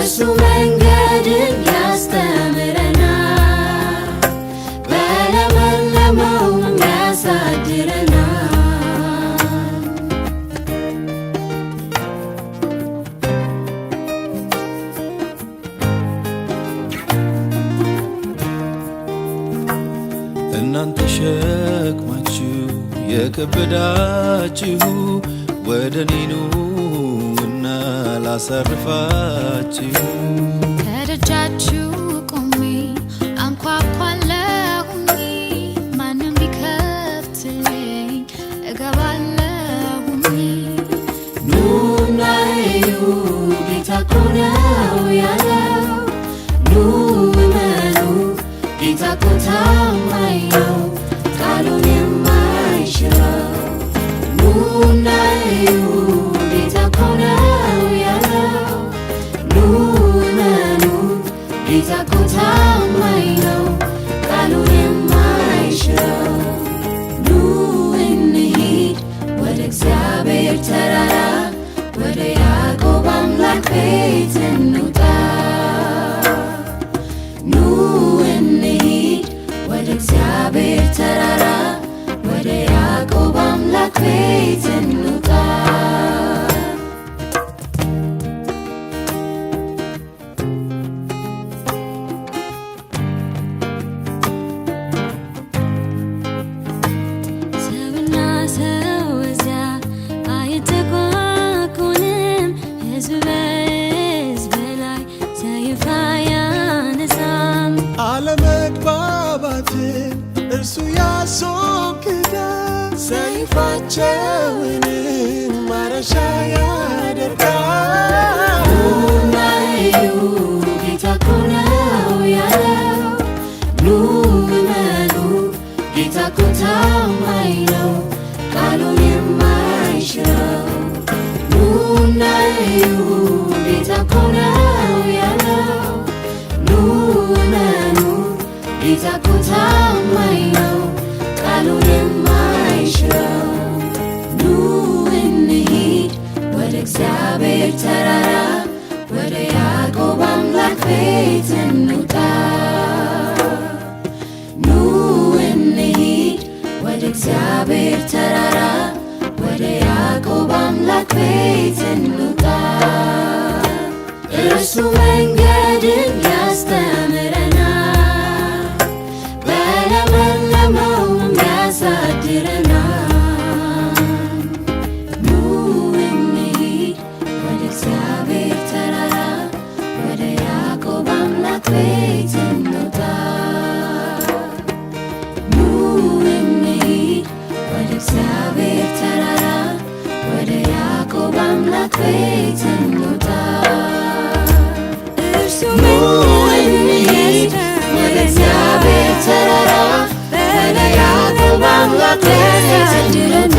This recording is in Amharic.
እርሱ መንገድን ያስተምረናል በለመለመውም ያሳድረናል እናንተ ሸክማችሁ የከበዳችሁ ወደኔ ኑና ላሳርፋችሁ ከደጃችሁ ቆሜ አንኳኳለሁኝ ማንም ቢከፍትልኝ እገባለሁኝ ኑና እዩ ጌታ እኮ ነው ያለው ኑ እመኑ ጌታ እኮ ታማኝ ነው ቃሉን የማይሽረው ኑና እዩ ጌታ እኮ ነው ያለው ኑ እመኑ ጌታ እኮ ታማኝ ነው ቃሉን የማይሽረው ኑ እንሂድ ወደ እግዚአብሔር ተራራ ወደ ያዕቆብ አምላክ ቤት እንውጣ ኑ እንሂድ ወደ እግዚአብሔር ተራራ ወደ ያዕቆብ አምላክ ቤት እንውጣ ሰውና ሰው እዚያ አይተኳኩንም ሕዝብ በሕዝብ ላይ ሰይፍ አያነሳም አለመግባባትን እርሱ ያስወግዳል ሰይፋቸውንም ማረሻ ያደርጋል ኑና እዩ ጌታ እኮ ነው ያለው ኑ እመኑ ጌታ እኮ ታማኝ ነው ቃሉን የማይሽረው ኑና እዩ ጌታ እኮ ነው ያለው ኑ እመኑ ጌታ እኮ ታማኝ ነው ቃሉን የማይሽረው ኑ እንሂድ ወደ እግዚአብሔር ተራራ ወደ ያዕቆብ አምላክ ቤት እንውጣ ኑ እንሂድ ወደ እግዚአብሔር ተራራ ወደ ያዕቆብ አምላክ ቤት እንውጣ እርሱ መንገድን ያስተምረናል በለመለመውም ያሳድረናል ኑ እንሂድ ወደ እግዚአብሔር ተራራ ወደ ያዕቆብ አምላክ ቤት እንውጣ ኑ እንሂድ ወደ እግዚአብሔር ተራራ ወደ ያዕቆብ አምላክ ቤት እንውጣ እርሱ መንገድን ወደ እግዚአብሔር ተራራ ወደ ያዕቆብ አምላክ ቤት እንውጣ